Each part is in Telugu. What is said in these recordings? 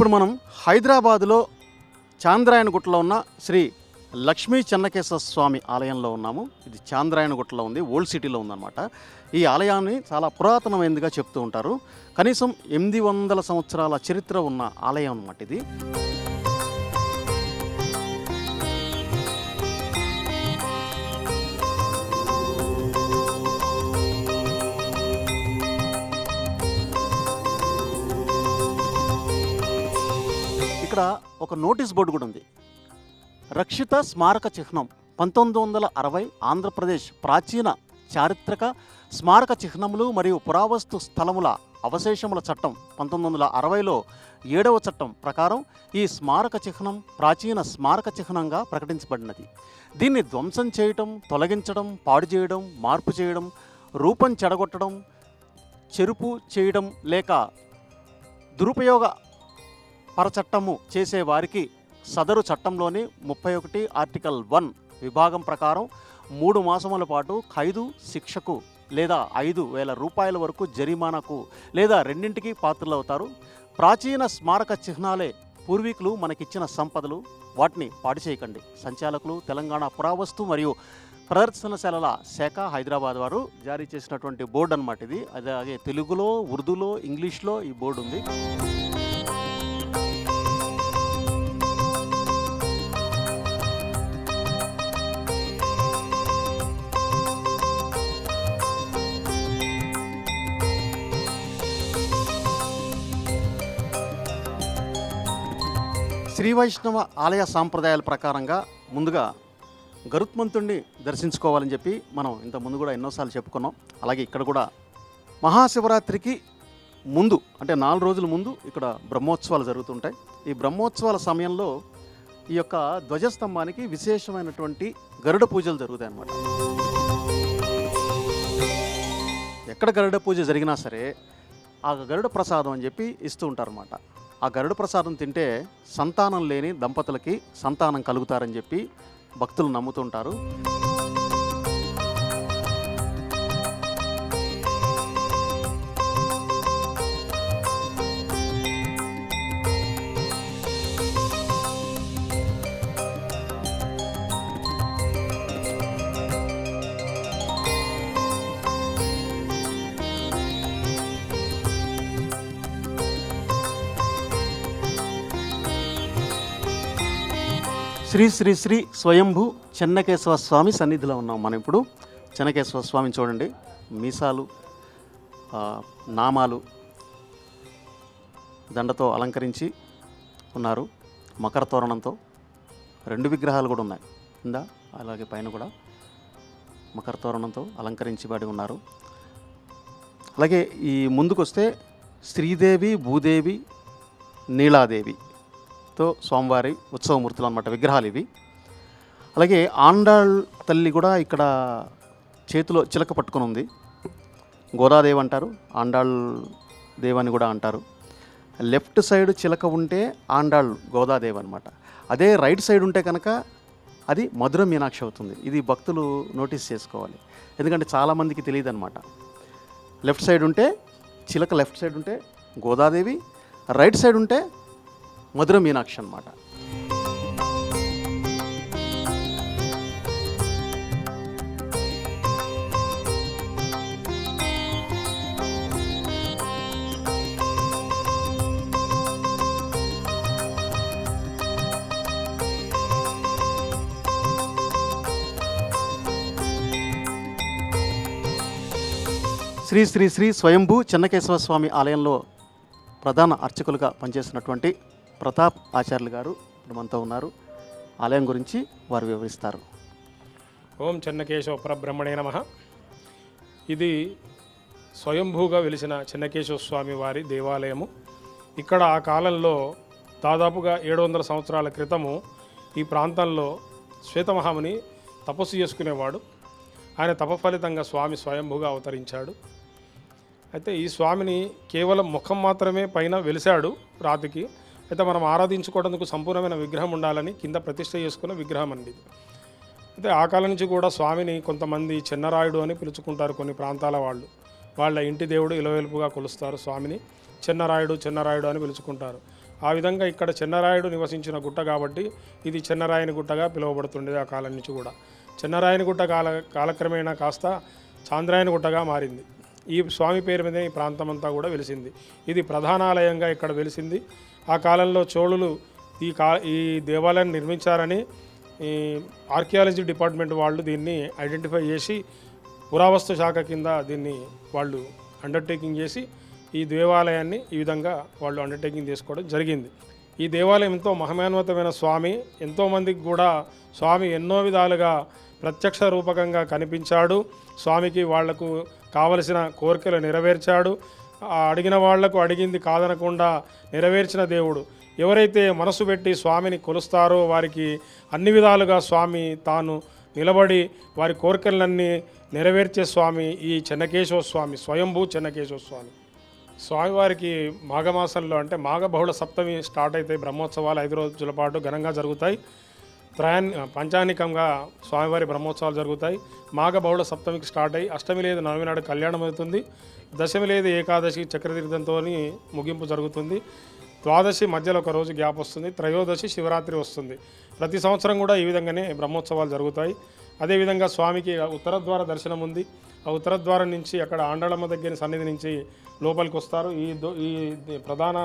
ఇప్పుడు మనం హైదరాబాదులో చాంద్రాయణగుట్టలో ఉన్న శ్రీ లక్ష్మీ చెన్నకేశ్వర స్వామి ఆలయంలో ఉన్నాము. ఇది చాంద్రాయణగుట్టలో ఉంది, ఓల్డ్ సిటీలో ఉందన్నమాట. ఈ ఆలయాన్ని చాలా పురాతనమైనదిగా చెప్తూ ఉంటారు. కనీసం 800 సంవత్సరాల చరిత్ర ఉన్న ఆలయం అన్నమాట ఇది. ఇక్కడ ఒక నోటీస్ బోర్డు కూడా ఉంది. రక్షిత స్మారక చిహ్నం 1960 ఆంధ్రప్రదేశ్ ప్రాచీన చారిత్రక స్మారక చిహ్నములు మరియు పురావస్తు స్థలముల అవశేషముల చట్టం 1960లో 7వ చట్టం ప్రకారం ఈ స్మారక చిహ్నం ప్రాచీన స్మారక చిహ్నంగా ప్రకటించబడినది. దీన్ని ధ్వంసం చేయటం, తొలగించడం, పాడు చేయడం, మార్పు చేయడం, రూపం చెడగొట్టడం, చెరుపు చేయడం లేక దురుపయోగ పరచట్టము చేసే వారికి సదరు చట్టంలోని 31 ఆర్టికల్ 1 విభాగం ప్రకారం 3 మాసముల పాటు ఖైదు శిక్షకు లేదా 5,000 రూపాయల వరకు జరిమానాకు లేదా రెండింటికి పాత్రలవుతారు. ప్రాచీన స్మారక చిహ్నాలే పూర్వీకులు మనకిచ్చిన సంపదలు, వాటిని పాడు చేయకండి. సంచాలకులు తెలంగాణ పురావస్తు మరియు ప్రదర్శనశాలల శాఖ హైదరాబాద్ వారు జారీ చేసినటువంటి బోర్డు అన్నమాట ఇది. అలాగే తెలుగులో, ఉర్దూలో, ఇంగ్లీష్లో ఈ బోర్డు ఉంది. శ్రీ వైష్ణవ ఆలయ సాంప్రదాయాల ప్రకారంగా ముందుగా గరుత్మంతుడిని దర్శించుకోవాలని చెప్పి మనం ఇంత ముందు కూడా ఎన్నోసార్లు చెప్పుకున్నాం. అలాగే ఇక్కడ కూడా మహాశివరాత్రికి ముందు అంటే 4 రోజుల ముందు ఇక్కడ బ్రహ్మోత్సవాలు జరుగుతుంటాయి. ఈ బ్రహ్మోత్సవాల సమయంలో ఈ యొక్క ధ్వజస్తంభానికి విశేషమైనటువంటి గరుడ పూజలు జరుగుతాయి అన్నమాట. ఎక్కడ గరుడ పూజ జరిగినా సరే ఆ గరుడ ప్రసాదం అని చెప్పి ఇస్తూ ఉంటారన్నమాట. ఆ గరుడ ప్రసాదం తింటే సంతానం లేని దంపతులకి సంతానం కలుగుతారని చెప్పి భక్తులు నమ్ముతుంటారు. శ్రీ శ్రీ శ్రీ స్వయంభూ చెన్నకేశ్వర స్వామి సన్నిధిలో ఉన్నాం మనం ఇప్పుడు. చెన్నకేశ్వర స్వామిని చూడండి, మీసాలు, నామాలు, దండతో అలంకరించి ఉన్నారు. మకర తోరణంతో 2 విగ్రహాలు కూడా ఉన్నాయి కింద, అలాగే పైన కూడా మకర తోరణంతో అలంకరించబడి ఉన్నారు. అలాగే ఈ ముందుకు వస్తే శ్రీదేవి, భూదేవి, నీలాదేవితో స్వామివారి ఉత్సవమూర్తులు అన్నమాట విగ్రహాలు ఇవి. అలాగే ఆండాళ్ తల్లి కూడా ఇక్కడ చేతిలో చిలక పట్టుకొని ఉంది. గోదాదేవి అంటారు, ఆండాళ్ దేవని కూడా అంటారు. లెఫ్ట్ సైడ్ చిలక ఉంటే ఆండాళ్ గోదాదేవి అనమాట. అదే రైట్ సైడ్ ఉంటే కనుక అది మధుర మీనాక్షి అవుతుంది. ఇది భక్తులు నోటీస్ చేసుకోవాలి, ఎందుకంటే చాలామందికి తెలియదు అనమాట. లెఫ్ట్ సైడ్ ఉంటే చిలక, లెఫ్ట్ సైడ్ ఉంటే గోదాదేవి, రైట్ సైడ్ ఉంటే మధుర మీనాక్షి అన్నమాట. శ్రీ శ్రీ శ్రీ స్వయంభూ చెన్నకేశ్వర స్వామి ఆలయంలో ప్రధాన అర్చకులుగా పనిచేసినటువంటి ప్రతాప్ ఆచార్యులు గారు ఇప్పుడు మనతో ఉన్నారు. ఆలయం గురించి వారు వివరిస్తారు. ఓం చెన్నకేశవ పరబ్రహ్మణే నమః. ఇది స్వయంభూగా వెలిసిన చెన్నకేశవ స్వామి వారి దేవాలయము. ఇక్కడ ఆ కాలంలో దాదాపుగా 700 సంవత్సరాల క్రితము ఈ ప్రాంతంలో శ్వేతమహాముని తపస్సు చేసుకునేవాడు. ఆయన తపఫలితంగా స్వామి స్వయంభూగా అవతరించాడు. అయితే ఈ స్వామిని కేవలం ముఖం మాత్రమే పైన వెలిశాడు రాతికి. అయితే మనం ఆరాధించుకోవడానికి సంపూర్ణమైన విగ్రహం ఉండాలని కింద ప్రతిష్ఠ చేసుకున్న విగ్రహం అండి. అయితే ఆ కాలం నుంచి కూడా స్వామిని కొంతమంది చెన్నరాయుడు అని పిలుచుకుంటారు. కొన్ని ప్రాంతాల వాళ్ళ ఇంటి దేవుడు ఇలవెలుపుగా కొలుస్తారు స్వామిని. చెన్నరాయుడు అని పిలుచుకుంటారు. ఆ విధంగా ఇక్కడ చెన్నరాయుడు నివసించిన గుట్ట కాబట్టి ఇది చెన్నరాయని గుట్టగా పిలువబడుతుండేది ఆ కాలం నుంచి కూడా. చెన్నరాయని గుట్ట కాలక్రమేణా కాస్త చాంద్రాయని గుట్టగా మారింది. ఈ స్వామి పేరు మీదే ఈ ప్రాంతం అంతా కూడా వెలిసింది. ఇది ప్రధానాలయంగా ఇక్కడ వెలిసింది. ఆ కాలంలో చోళులు ఈ దేవాలయాన్ని నిర్మించారని ఈ ఆర్కియాలజీ డిపార్ట్మెంట్ వాళ్ళు దీన్ని ఐడెంటిఫై చేసి పురావస్తు శాఖ కింద దీన్ని వాళ్ళు అండర్టేకింగ్ చేసి ఈ దేవాలయాన్ని ఈ విధంగా వాళ్ళు అండర్టేకింగ్ చేసుకోవడం జరిగింది. ఈ దేవాలయం ఎంతో మహిమాన్వితమైన స్వామి. ఎంతోమందికి కూడా స్వామి ఎన్నో విధాలుగా ప్రత్యక్ష రూపకంగా కనిపించాడు. స్వామికి వాళ్లకు కావలసిన కోరికలు నెరవేర్చాడు. అడిగిన వాళ్లకు అడిగింది కాదనకుండా నెరవేర్చిన దేవుడు. ఎవరైతే మనసు పెట్టి స్వామిని కొలుస్తారో వారికి అన్ని విధాలుగా స్వామి తాను నిలబడి వారి కోరికలన్నీ నెరవేర్చే స్వామి ఈ చెన్నకేశవ స్వామి, స్వయంభూ చెన్నకేశవ స్వామి. స్వామివారికి మాఘమాసంలో అంటే మాఘ బహుళ సప్తమి స్టార్ట్ అయితే బ్రహ్మోత్సవాలు 5 రోజుల పాటు ఘనంగా జరుగుతాయి. పంచానికంగా స్వామివారి బ్రహ్మోత్సవాలు జరుగుతాయి. మాఘ బహుళ సప్తమికి స్టార్ట్ అయ్యి అష్టమి లేదు నవమి నాడు కళ్యాణం అవుతుంది. దశమి లేదు ఏకాదశి చక్రతీర్థంతో ముగింపు జరుగుతుంది. ద్వాదశి మధ్యలో ఒక రోజు గ్యాప్ వస్తుంది. త్రయోదశి శివరాత్రి వస్తుంది. ప్రతి సంవత్సరం కూడా ఈ విధంగానే బ్రహ్మోత్సవాలు జరుగుతాయి. అదేవిధంగా స్వామికి ఉత్తరద్వార దర్శనం ఉంది. ఆ ఉత్తరద్వారం నుంచి అక్కడ ఆండాళమ్మ దగ్గర సన్నిధి నుంచి లోపలికి వస్తారు. ఈ ప్రధాన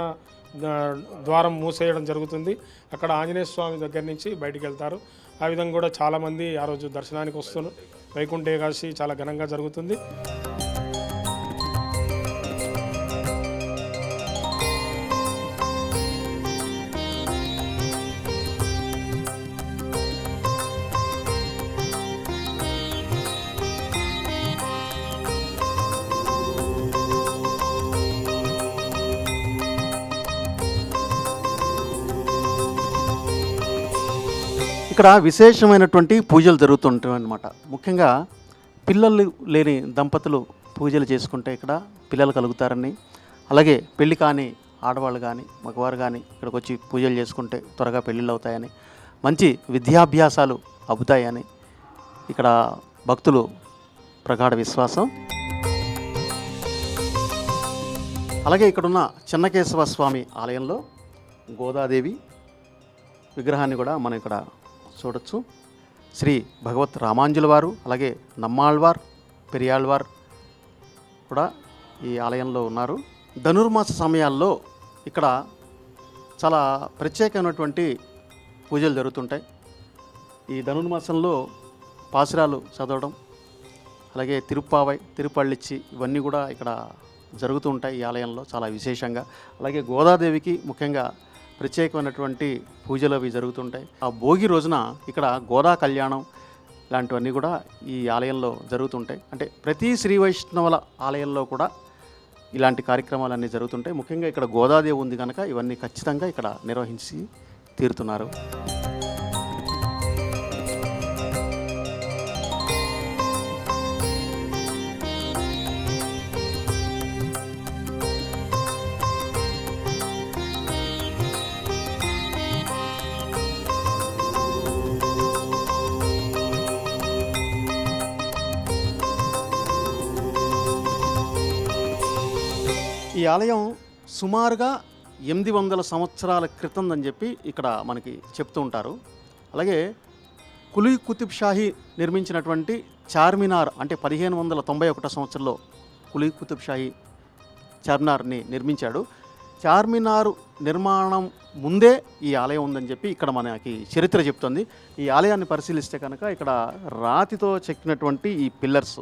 ద్వారం మూసేయడం జరుగుతుంది. అక్కడ ఆంజనేయ స్వామి దగ్గర నుంచి బయటికి వెళ్తారు. ఆ విధంగా కూడా చాలామంది ఆ రోజు దర్శనానికి వస్తున్నారు. వైకుంఠ ఏకాదశి చాలా ఘనంగా జరుగుతుంది. ఇక్కడ విశేషమైనటువంటి పూజలు జరుగుతుంటాయి అన్నమాట. ముఖ్యంగా పిల్లలు లేని దంపతులు పూజలు చేసుకుంటే ఇక్కడ పిల్లలు కలుగుతారని, అలాగే పెళ్లి కాని ఆడవాళ్ళు కానీ మగవారు కానీ ఇక్కడికి వచ్చి పూజలు చేసుకుంటే త్వరగా పెళ్ళిళ్ళు అవుతాయని, మంచి విద్యాభ్యాసాలు అవుతాయని ఇక్కడ భక్తులు ప్రగాఢ విశ్వాసం. అలాగే ఇక్కడున్న చెన్నకేశవ స్వామి ఆలయంలో గోదాదేవి విగ్రహాన్ని కూడా మనం ఇక్కడ చూడొచ్చు. శ్రీ భగవత్ రామాంజుల వారు, అలాగే నమ్మాళ్వార్, పెరియాళ్వార్ కూడా ఈ ఆలయంలో ఉన్నారు. ధనుర్మాస సమయాల్లో ఇక్కడ చాలా ప్రత్యేకమైనటువంటి పూజలు జరుగుతుంటాయి. ఈ ధనుర్మాసంలో పాసురాలు చదవడం, అలాగే తిరుప్పావై, తిరుపళ్ళిచ్చి ఇవన్నీ కూడా ఇక్కడ జరుగుతూ ఉంటాయి ఈ ఆలయంలో చాలా విశేషంగా. అలాగే గోదాదేవికి ముఖ్యంగా ప్రత్యేకమైనటువంటి పూజలు అవి జరుగుతుంటాయి. ఆ భోగి రోజున ఇక్కడ గోదా కళ్యాణం ఇలాంటివన్నీ కూడా ఈ ఆలయంలో జరుగుతుంటాయి. అంటే ప్రతి శ్రీ వైష్ణవుల ఆలయంలో కూడా ఇలాంటి కార్యక్రమాలన్నీ జరుగుతుంటాయి. ముఖ్యంగా ఇక్కడ గోదాదేవి ఉంది కనుక ఇవన్నీ ఖచ్చితంగా ఇక్కడ నిర్వహించి తీరుతున్నారు. ఈ ఆలయం సుమారుగా 800 సంవత్సరాల క్రితం అని చెప్పి ఇక్కడ మనకి చెప్తూ ఉంటారు. అలాగే కులీ కుతుబ్ షాహీ నిర్మించినటువంటి చార్మినార్ అంటే 1591 సంవత్సరంలో కులీ కుతుబ్ షాహీ చార్మినార్ని నిర్మించాడు. చార్మినార్ నిర్మాణం ముందే ఈ ఆలయం ఉందని చెప్పి ఇక్కడ మనకి చరిత్ర చెప్తుంది. ఈ ఆలయాన్ని పరిశీలిస్తే కనుక ఇక్కడ రాతితో చెక్కినటువంటి ఈ పిల్లర్స్,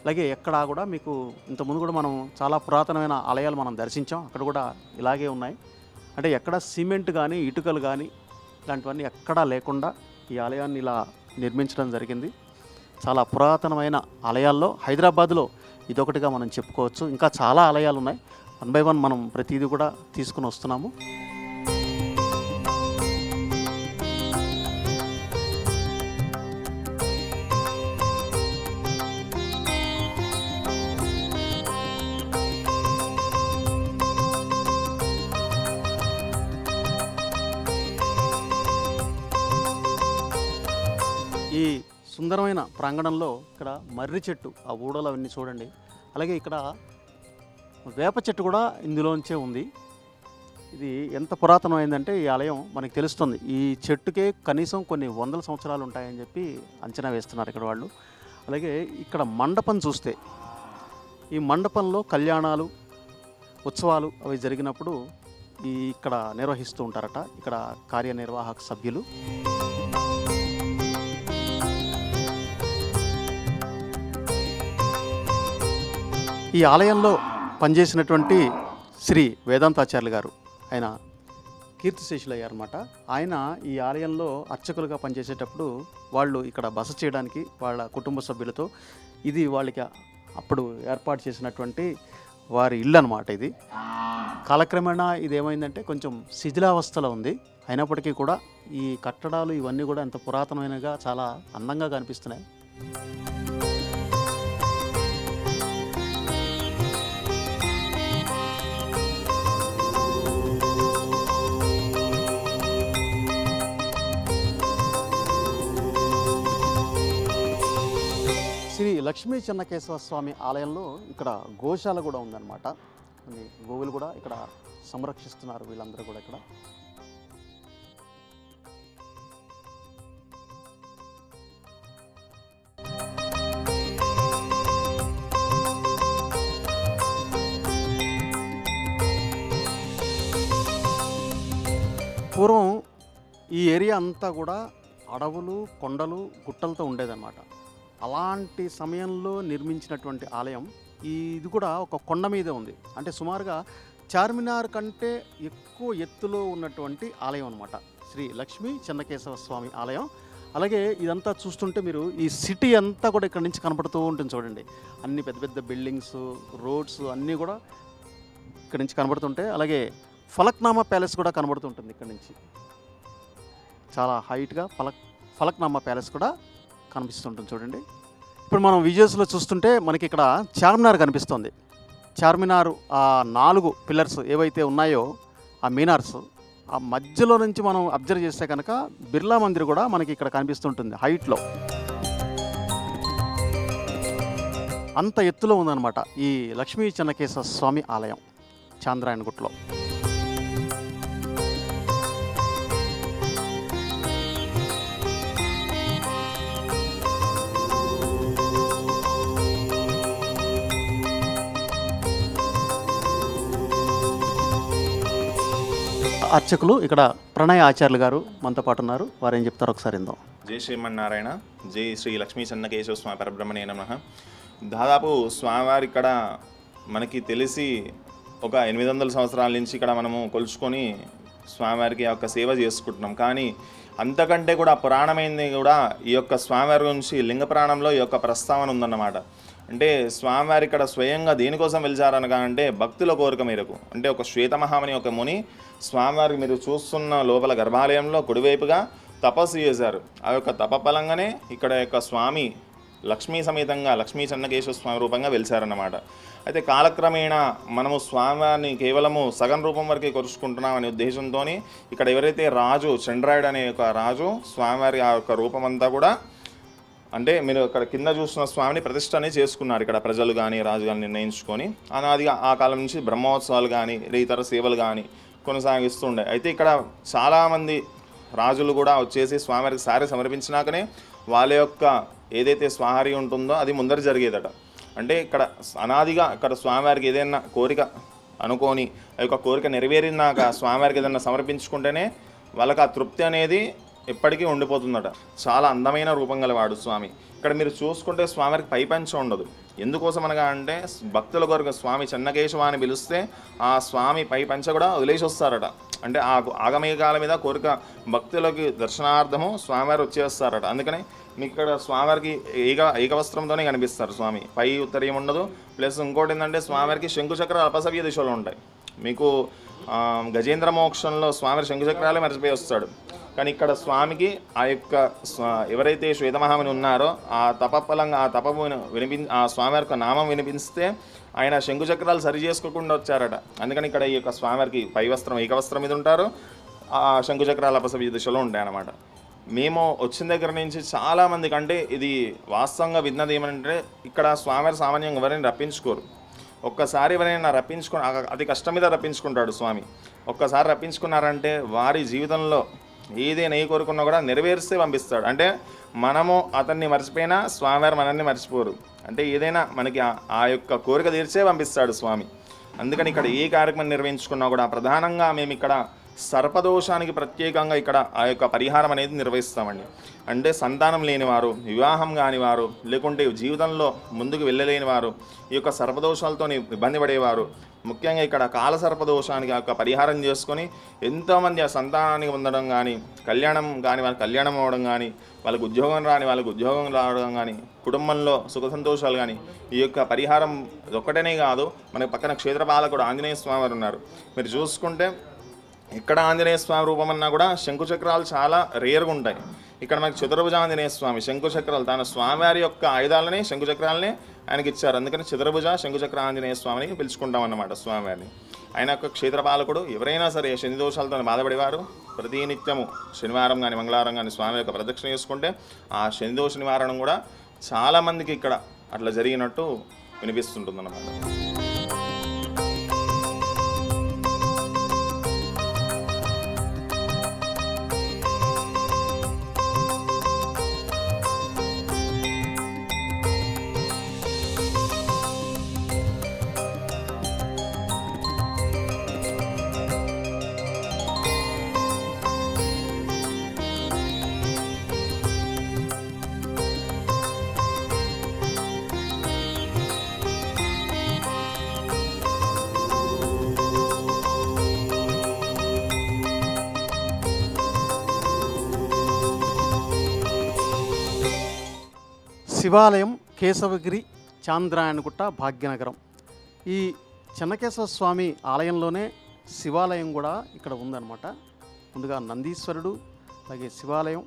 అలాగే ఎక్కడా కూడా మీకు ఇంతకుముందు కూడా మనం చాలా పురాతనమైన ఆలయాలు మనం దర్శించాం, అక్కడ కూడా ఇలాగే ఉన్నాయి. అంటే ఎక్కడ సిమెంట్ కానీ ఇటుకలు కానీ ఇలాంటివన్నీ ఎక్కడా లేకుండా ఈ ఆలయాన్ని ఇలా నిర్మించడం జరిగింది. చాలా పురాతనమైన ఆలయాల్లో హైదరాబాద్లో ఇదొకటిగా మనం చెప్పుకోవచ్చు. ఇంకా చాలా ఆలయాలు ఉన్నాయి. 1 by 1 మనం ప్రతిదీ కూడా తీసుకుని వస్తున్నాము. ఈ సుందరమైన ప్రాంగణంలో ఇక్కడ మర్రి చెట్టు, ఆ ఊడలు అవన్నీ చూడండి. అలాగే ఇక్కడ వేప చెట్టు కూడా ఇందులోంచే ఉంది. ఇది ఎంత పురాతనమైందంటే ఈ ఆలయం మనకి తెలుస్తుంది. ఈ చెట్టుకే కనీసం కొన్ని వందల సంవత్సరాలు ఉంటాయని చెప్పి అంచనా వేస్తున్నారు ఇక్కడ వాళ్ళు. అలాగే ఇక్కడ మండపం చూస్తే ఈ మండపంలో కళ్యాణాలు, ఉత్సవాలు అవి జరిగినప్పుడు ఇక్కడ నిర్వహిస్తూ ఉంటారట ఇక్కడ కార్యనిర్వాహక సభ్యులు. ఈ ఆలయంలో పనిచేసినటువంటి శ్రీ వేదాంతాచార్యులు గారు, ఆయన కీర్తిశేషులు అయ్యారన్నమాట. ఆయన ఈ ఆలయంలో అర్చకులుగా పనిచేసేటప్పుడు వాళ్ళు ఇక్కడ బస చేయడానికి వాళ్ళ కుటుంబ సభ్యులతో, ఇది వాళ్ళకి అప్పుడు ఏర్పాటు చేసినటువంటి వారి ఇల్లు అన్నమాట. ఇది కాలక్రమేణా ఇది ఏమైందంటే కొంచెం శిథిలావస్థలో ఉంది. అయినప్పటికీ కూడా ఈ కట్టడాలు ఇవన్నీ కూడా ఎంత పురాతనమైనగా చాలా అందంగా కనిపిస్తున్నాయి. శ్రీ లక్ష్మీ చెన్నకేశవ స్వామి ఆలయంలో ఇక్కడ గోశాల కూడా ఉందన్నమాట. కొన్ని గోవులు కూడా ఇక్కడ సంరక్షిస్తున్నారు వీళ్ళందరూ కూడా ఇక్కడ. పూర్వం ఈ ఏరియా అంతా కూడా అడవులు, కొండలు, గుట్టలతో ఉండేదన్నమాట. అలాంటి సమయంలో నిర్మించినటువంటి ఆలయం ఇది కూడా ఒక కొండ మీదే ఉంది. అంటే సుమారుగా చార్మినార్ కంటే ఎక్కువ ఎత్తులో ఉన్నటువంటి ఆలయం అన్నమాట శ్రీ లక్ష్మీ చెన్నకేశవ స్వామి ఆలయం. అలాగే ఇదంతా చూస్తుంటే మీరు ఈ సిటీ అంతా కూడా ఇక్కడ నుంచి కనపడుతూ ఉంటుంది చూడండి. అన్ని పెద్ద పెద్ద బిల్డింగ్స్, రోడ్స్ అన్నీ కూడా ఇక్కడ నుంచి కనబడుతుంటాయి. అలాగే ఫలక్నామా ప్యాలెస్ కూడా కనబడుతుంటుంది ఇక్కడ నుంచి. చాలా హైట్గా ఫలక్నామా ప్యాలెస్ కూడా కనిపిస్తుంటుంది చూడండి. ఇప్పుడు మనం విజువల్స్లో చూస్తుంటే మనకి ఇక్కడ చార్మినార్ కనిపిస్తుంది. చార్మినార్ ఆ 4 పిల్లర్స్ ఏవైతే ఉన్నాయో ఆ మీనార్స్, ఆ మధ్యలో నుంచి మనం అబ్జర్వ్ చేస్తే కనుక బిర్లా మందిర్ కూడా మనకి ఇక్కడ కనిపిస్తుంటుంది హైట్లో. అంత ఎత్తులో ఉందన్నమాట ఈ లక్ష్మీ చెన్నకేశవ స్వామి ఆలయం చాంద్రాయణగుట్టలో. అర్చకులు ఇక్కడ ప్రణయ్ ఆచార్యులు గారు మనతో పాటు ఉన్నారు. వారు ఏం చెప్తారు ఒకసారి ఇందాం. జై శ్రీమన్నారాయణ, జై శ్రీ లక్ష్మీ చెన్నకేశవ స్వామి పరబ్రహ్మణే నమః. దాదాపు స్వామివారి ఇక్కడ మనకి తెలిసి ఒక 800 సంవత్సరాల నుంచి ఇక్కడ మనము కొలుచుకొని స్వామివారికి యొక్క సేవ చేసుకుంటున్నాం. కానీ అంతకంటే కూడా పురాణమైంది కూడా ఈ యొక్క స్వామివారి గురించి లింగ పురాణంలో ఈ యొక్క ప్రస్తావన ఉందన్నమాట. అంటే స్వామివారి ఇక్కడ స్వయంగా దేనికోసం వెలిచారనగా అంటే భక్తుల కోరిక మేరకు. అంటే ఒక శ్వేతమహామని ఒక ముని స్వామివారికి మీరు చూస్తున్న లోపల గర్భాలయంలో కుడివైపుగా తపస్సు చేశారు. ఆ యొక్క తపఫలంగానే ఇక్కడ యొక్క స్వామి లక్ష్మీ సమేతంగా లక్ష్మీ చెన్నకేశవ స్వామి రూపంగా వెలిచారన్నమాట. అయితే కాలక్రమేణా మనము స్వామివారిని కేవలము సగం రూపం వరకే కొలుచుకుంటున్నాం అనే ఉద్దేశంతో ఇక్కడ ఎవరైతే రాజు చంద్రాయుడు అనే ఒక రాజు స్వామివారి ఆ యొక్క రూపం అంతా కూడా, అంటే మీరు ఇక్కడ కింద చూస్తున్న స్వామిని ప్రతిష్ట అనేది చేసుకున్నారు ఇక్కడ ప్రజలు కానీ రాజు కానీ నిర్ణయించుకొని. అనాదిగా ఆ కాలం నుంచి బ్రహ్మోత్సవాలు కానీ ఇతర సేవలు కానీ కొనసాగిస్తుండే. అయితే ఇక్కడ చాలామంది రాజులు కూడా వచ్చేసి స్వామివారికి సారి సమర్పించినాకనే వాళ్ళ యొక్క ఏదైతే స్వాహారి ఉంటుందో అది ముందర జరిగేదట. అంటే ఇక్కడ అనాదిగా ఇక్కడ స్వామివారికి ఏదైనా కోరిక అనుకొని ఆ యొక్క కోరిక నెరవేరినాక స్వామివారికి ఏదైనా సమర్పించుకుంటేనే వాళ్ళకి ఆ తృప్తి అనేది ఎప్పటికీ ఉండిపోతుందట. చాలా అందమైన రూపం గలవాడు స్వామి. ఇక్కడ మీరు చూసుకుంటే స్వామివారికి పైపంచ ఉండదు. ఎందుకోసం అనగా అంటే భక్తుల కొరకు స్వామి చెన్నకేశవ అని పిలిస్తే ఆ స్వామి పైపంచ కూడా వదిలేసి వస్తారట. అంటే ఆ ఆగమేఘాల మీద కోరిక భక్తులకి దర్శనార్థము స్వామివారు వచ్చేస్తారట. అందుకని మీకు ఇక్కడ స్వామివారికి ఏకవస్త్రంతోనే కనిపిస్తారు స్వామి. పై ఉత్తరీయం ఉండదు. ప్లస్ ఇంకోటి ఏంటంటే స్వామివారికి శంకుచక్ర అపసవ్య దిశలో ఉంటాయి. మీకు గజేంద్ర మోక్షంలో స్వామి శంకుచక్రాలే మర్చిపోయి వస్తాడు. కానీ ఇక్కడ స్వామికి ఆ యొక్క ఎవరైతే శ్వేతమహాముని ఉన్నారో ఆ తపఫలంగా ఆ తపమును ఆ స్వామివారి యొక్క నామం వినిపిస్తే ఆయన శంకుచక్రాలు సరి చేసుకోకుండా వచ్చారట. అందుకని ఇక్కడ ఈ యొక్క స్వామివారికి పై వస్త్రం ఏకవస్త్రం మీద ఉంటారు. ఆ శంకుచక్రాల అపసవ్య దిశలో ఉంటాయి అన్నమాట. మేము వచ్చిన దగ్గర నుంచి చాలామందికి అంటే ఇది వాస్తవంగా విన్నది ఏమంటే ఇక్కడ స్వామివారి సామాన్యంగా ఎవరైనా రప్పించుకోరు. ఒక్కసారి ఎవరైనా అతి కష్టం మీద రప్పించుకుంటాడు స్వామి. ఒక్కసారి రప్పించుకున్నారంటే వారి జీవితంలో ఏదైనా ఏ కోరుకున్నా కూడా నెరవేరిస్తే పంపిస్తాడు. అంటే మనము అతన్ని మర్చిపోయినా స్వామివారు మనల్ని మర్చిపోరు. అంటే ఏదైనా మనకి ఆ యొక్క కోరిక తీర్చే పంపిస్తాడు స్వామి. అందుకని ఇక్కడ ఏ కార్యక్రమం నిర్వహించుకున్నా కూడా ప్రధానంగా మేము ఇక్కడ సర్పదోషానికి ప్రత్యేకంగా ఇక్కడ ఆ యొక్క పరిహారం అనేది నిర్వహిస్తామండి. అంటే సంతానం లేనివారు, వివాహం కానివారు, లేకుంటే జీవితంలో ముందుకు వెళ్ళలేని వారు, ఈ యొక్క సర్పదోషాలతో ఇబ్బంది పడేవారు, ముఖ్యంగా ఇక్కడ కాలసర్పదోషానికి యొక్క పరిహారం చేసుకొని ఎంతోమంది ఆ సంతానానికి పొందడం కానీ, కళ్యాణం కానీ వాళ్ళకి కళ్యాణం అవ్వడం కానీ, వాళ్ళకి ఉద్యోగం రాని వాళ్ళకి ఉద్యోగం రావడం కానీ, కుటుంబంలో సుఖ సంతోషాలు కానీ, ఈ యొక్క పరిహారం ఒక్కటనే కాదు. మనకి పక్కన క్షేత్రపాలకుడు ఆంజనేయ స్వామి వారు ఉన్నారు. మీరు చూసుకుంటే ఇక్కడ ఆంజనేయ స్వామి రూపమన్నా కూడా శంకుచక్రాలు చాలా రేర్గా ఉంటాయి. ఇక్కడ మనకి చతుర్భుజ ఆంజనేయ స్వామి శంకుచక్రాలు తన స్వామివారి యొక్క ఆయుధాలని శంకుచక్రాలని ఆయనకి ఇచ్చారు. అందుకని చతుర్భుజ శంకుచక్ర ఆంజనేయ స్వామిని పిలుచుకుంటాం అన్నమాట స్వామివారిని. ఆయన యొక్క క్షేత్రపాలకుడు. ఎవరైనా సరే శని దోషాలతో బాధపడేవారు ప్రతినిత్యము శనివారం కానీ మంగళవారం కానీ స్వామి యొక్క ప్రదక్షిణ చేసుకుంటే ఆ శని దోష నివారణం కూడా చాలామందికి ఇక్కడ అట్లా జరిగినట్టు వినిపిస్తుంటుంది అన్నమాట. శివాలయం కేశవగిరి, చాంద్రాయణగుట్ట, భాగ్యనగరం. ఈ చెన్నకేశవ స్వామి ఆలయంలోనే శివాలయం కూడా ఇక్కడ ఉందన్నమాట. ముందుగా నందీశ్వరుడు, అలాగే శివాలయం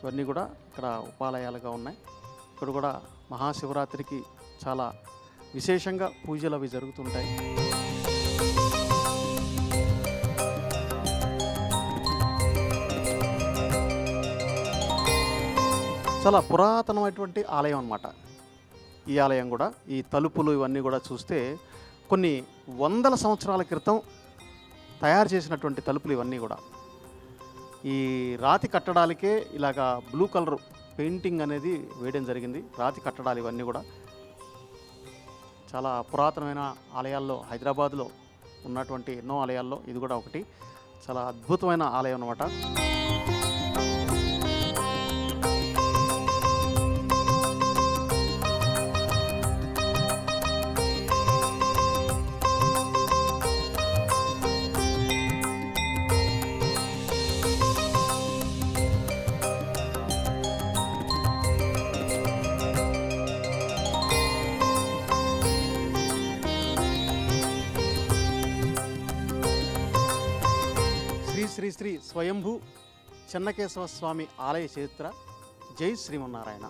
ఇవన్నీ కూడా ఇక్కడ ఉపాలయాలుగా ఉన్నాయి. ఇక్కడ కూడా మహాశివరాత్రికి చాలా విశేషంగా పూజలు అవి జరుగుతుంటాయి. చాలా పురాతనమైనటువంటి ఆలయం అన్నమాట ఈ ఆలయం కూడా. ఈ తలుపులు ఇవన్నీ కూడా చూస్తే కొన్ని వందల సంవత్సరాల క్రితం తయారు చేసినటువంటి తలుపులు ఇవన్నీ కూడా. ఈ రాతి కట్టడాలకే ఇలాగా బ్లూ కలర్ పెయింటింగ్ అనేది వేయడం జరిగింది. రాతి కట్టడాలు ఇవన్నీ కూడా చాలా పురాతనమైన ఆలయాల్లో, హైదరాబాద్లో ఉన్నటువంటి ఎన్నో ఆలయాల్లో ఇది కూడా ఒకటి. చాలా అద్భుతమైన ఆలయం అన్నమాట. శ్రీ శ్రీ స్వయంభూ చెన్నకేశవ స్వామి ఆలయ చరిత్ర. జై శ్రీమన్నారాయణ.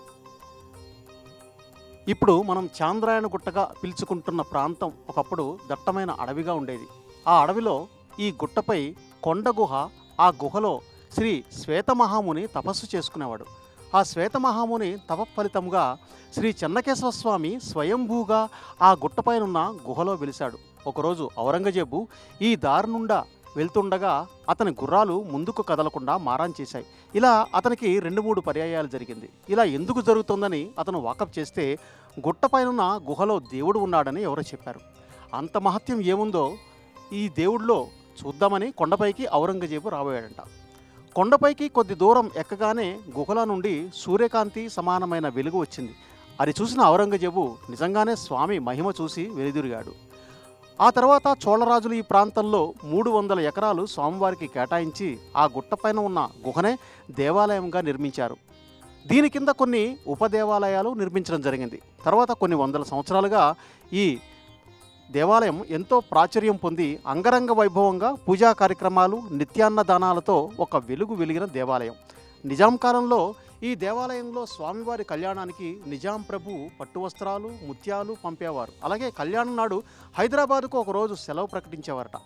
ఇప్పుడు మనం చాంద్రాయణగుట్టగా పిలుచుకుంటున్న ప్రాంతం ఒకప్పుడు దట్టమైన అడవిగా ఉండేది. ఆ అడవిలో ఈ గుట్టపై కొండ గుహ, ఆ గుహలో శ్రీ శ్వేతమహాముని తపస్సు చేసుకునేవాడు. ఆ శ్వేతమహాముని తపఫలితంగా శ్రీ చెన్నకేశవ స్వామి స్వయంభూగా ఆ గుట్టపైనున్న గుహలో వెలిశాడు. ఒకరోజు ఔరంగజేబు ఈ దారి నుండా వెళ్తుండగా అతని గుర్రాలు ముందుకు కదలకుండా మారాన్ చేశాయి. ఇలా అతనికి 2-3 పర్యాయాలు జరిగింది. ఇలా ఎందుకు జరుగుతుందని అతను వాకప్ చేస్తే గుట్టపైనున్న గుహలో దేవుడు ఉన్నాడని ఎవరో చెప్పారు. అంత మహత్యం ఏముందో ఈ దేవుడిలో చూద్దామని కొండపైకి ఔరంగజేబు రాబోయాడంట. కొండపైకి కొద్ది దూరం ఎక్కగానే గుహల నుండి సూర్యకాంతి సమానమైన వెలుగు వచ్చింది. అది చూసిన ఔరంగజేబు నిజంగానే స్వామి మహిమ చూసి వెలుదిరిగాడు. ఆ తర్వాత చోళరాజులు ఈ ప్రాంతంలో 300 ఎకరాలు స్వామివారికి కేటాయించి ఆ గుట్టపైన ఉన్న గుహనే దేవాలయంగా నిర్మించారు. దీని కింద కొన్ని ఉపదేవాలయాలు నిర్మించడం జరిగింది. తర్వాత కొన్ని వందల సంవత్సరాలుగా ఈ దేవాలయం ఎంతో ప్రాచుర్యం పొంది అంగరంగ వైభవంగా పూజా కార్యక్రమాలు, నిత్యాన్నదానాలతో ఒక వెలుగు వెలిగిన దేవాలయం. నిజాం కాలంలో ఈ దేవాలయంలో స్వామివారి కళ్యాణానికి నిజాం ప్రభు పట్టు వస్త్రాలు, ముత్యాలు పంపేవారు. అలాగే కళ్యాణం నాడు హైదరాబాదుకు ఒకరోజు సెలవు ప్రకటించేవారట.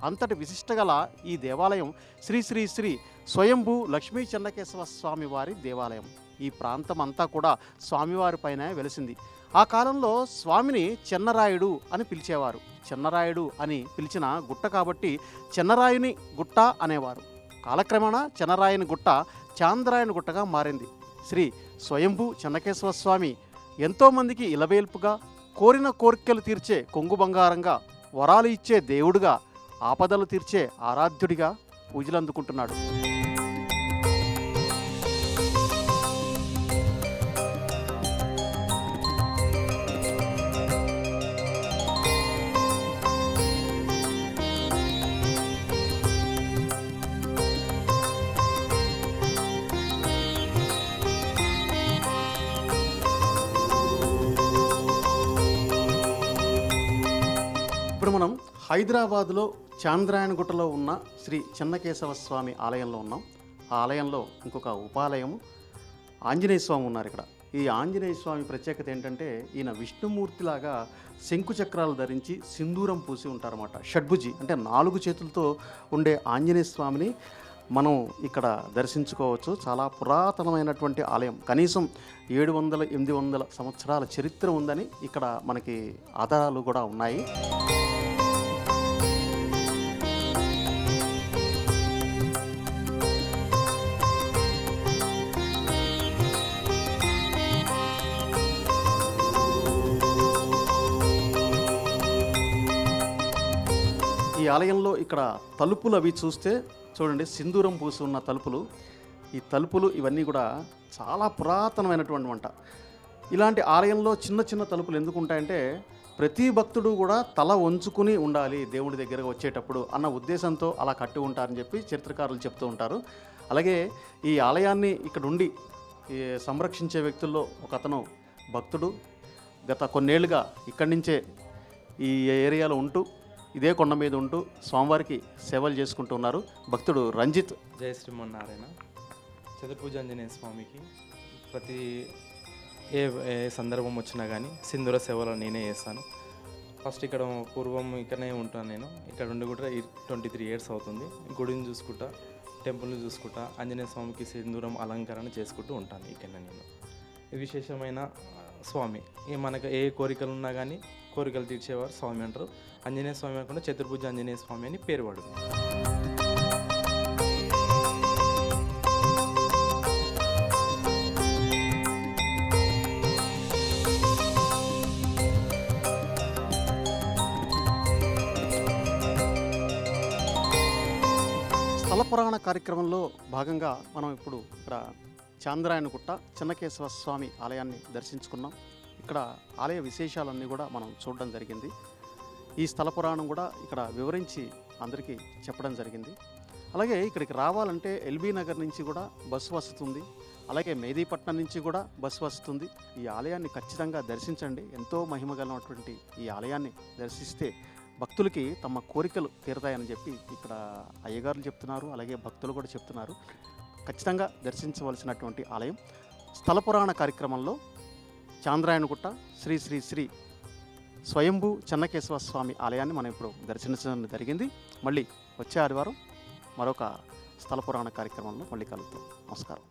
అంతటి విశిష్టగల ఈ దేవాలయం శ్రీ శ్రీ శ్రీ స్వయంభూ లక్ష్మీ చెన్నకేశవ స్వామివారి దేవాలయం. ఈ ప్రాంతం అంతా కూడా స్వామివారి పైన వెలిసింది. ఆ కాలంలో స్వామిని చెన్నరాయుడు అని పిలిచేవారు. చెన్నరాయుడు అని పిలిచిన గుట్ట కాబట్టి చెన్నరాయుని గుట్ట అనేవారు. కాలక్రమేణా చెన్నరాయుని గుట్ట చాంద్రాయని గుట్టగా మారింది. శ్రీ స్వయంభూ చెన్నకేశవ స్వామి ఎంతోమందికి ఇలవేల్పుగా, కోరిన కోరికలు తీర్చే కొంగు బంగారంగా, వరాలు ఇచ్చే దేవుడుగా, ఆపదలు తీర్చే ఆరాధ్యుడిగా పూజలు అందుకుంటున్నాడు. ఇప్పుడు మనం హైదరాబాదులో చాంద్రాయణగుట్టలో ఉన్న శ్రీ చెన్నకేశవ స్వామి ఆలయంలో ఉన్నాం. ఆ ఆలయంలో ఇంకొక ఉపాలయము ఆంజనేయ స్వామి ఉన్నారు ఇక్కడ. ఈ ఆంజనేయ స్వామి ప్రత్యేకత ఏంటంటే ఈయన విష్ణుమూర్తిలాగా శంకు చక్రాలు ధరించి సింధూరం పూసి ఉంటారన్నమాట. షడ్భుజి అంటే 4 చేతులతో ఉండే ఆంజనేయ స్వామిని మనం ఇక్కడ దర్శించుకోవచ్చు. చాలా పురాతనమైనటువంటి ఆలయం. కనీసం 700-800 సంవత్సరాల చరిత్ర ఉందని ఇక్కడ మనకి ఆధారాలు కూడా ఉన్నాయి. ఈ ఆలయంలో ఇక్కడ తలుపులు అవి చూస్తే చూడండి, సింధూరం పూసి ఉన్న తలుపులు. ఈ తలుపులు ఇవన్నీ కూడా చాలా పురాతనమైనటువంటి వంట. ఇలాంటి ఆలయంలో చిన్న చిన్న తలుపులు ఎందుకు ఉంటాయంటే ప్రతి భక్తుడు కూడా తల వంచుకుని ఉండాలి దేవుడి దగ్గరకు వచ్చేటప్పుడు అన్న ఉద్దేశంతో అలా కట్టి ఉంటారని చెప్పి చరిత్రకారులు చెప్తూ ఉంటారు. అలాగే ఈ ఆలయాన్ని ఇక్కడ ఉండి సంరక్షించే వ్యక్తుల్లో ఒక అతను భక్తుడు. గత కొన్నేళ్లుగా ఇక్కడి నుంచే ఈ ఏరియాలో ఉంటూ ఇదే కొండ మీద ఉంటూ స్వామివారికి సేవలు చేసుకుంటూ ఉన్నారు. భక్తుడు రంజిత్. జై శ్రీమన్నారాయణ. చతుర్భుజ ఆంజనేయ స్వామికి ప్రతి ఏ సందర్భం వచ్చినా కానీ సింధూర సేవలు నేనే చేస్తాను. ఫస్ట్ ఇక్కడ పూర్వం ఇక్కడనే ఉంటాను నేను. ఇక్కడ ఉండి కూడా 23 years అవుతుంది. గుడిని చూసుకుంటా, టెంపుల్ని చూసుకుంటా, ఆంజనేయ స్వామికి సింధూరం అలంకరణ చేసుకుంటూ ఉంటాను ఇక్కడ నేను. విశేషమైన స్వామి. మనకు ఏ కోరికలు ఉన్నా కానీ కోరికలు తీర్చేవారు స్వామి అంటారు. ఆంజనేయ స్వామి కాకుండా చతుర్భుజ ఆంజనేయ స్వామి అని పేరు పడుతుంది. స్థల పురాణ కార్యక్రమంలో భాగంగా మనం ఇప్పుడు ఇక్కడ చాంద్రాయణగుట్ట చెన్నకేశవ స్వామి ఆలయాన్ని దర్శించుకున్నాం. ఇక్కడ ఆలయ విశేషాలన్నీ కూడా మనం చూడడం జరిగింది. ఈ స్థల పురాణం కూడా ఇక్కడ వివరించి అందరికీ చెప్పడం జరిగింది. అలాగే ఇక్కడికి రావాలంటే ఎల్బీ నగర్ నుంచి కూడా బస్సు వస్తుంది. అలాగే మెహదీపట్నం నుంచి కూడా బస్సు వస్తుంది. ఈ ఆలయాన్ని ఖచ్చితంగా దర్శించండి. ఎంతో మహిమగలమైనటువంటి ఈ ఆలయాన్ని దర్శిస్తే భక్తులకి తమ కోరికలు తీరతాయని చెప్పి ఇక్కడ అయ్యగారులు చెప్తున్నారు. అలాగే భక్తులు కూడా చెప్తున్నారు. ఖచ్చితంగా దర్శించవలసినటువంటి ఆలయం. స్థల పురాణ కార్యక్రమంలో చాంద్రాయణగుట్ట శ్రీ శ్రీ శ్రీ స్వయంభూ చెన్నకేశవ స్వామి ఆలయాన్ని మనం ఇప్పుడు దర్శించడం జరిగింది. మళ్ళీ వచ్చే ఆదివారం మరొక స్థల పురాణ కార్యక్రమంలో మళ్ళీ కలుద్దాం. నమస్కారం.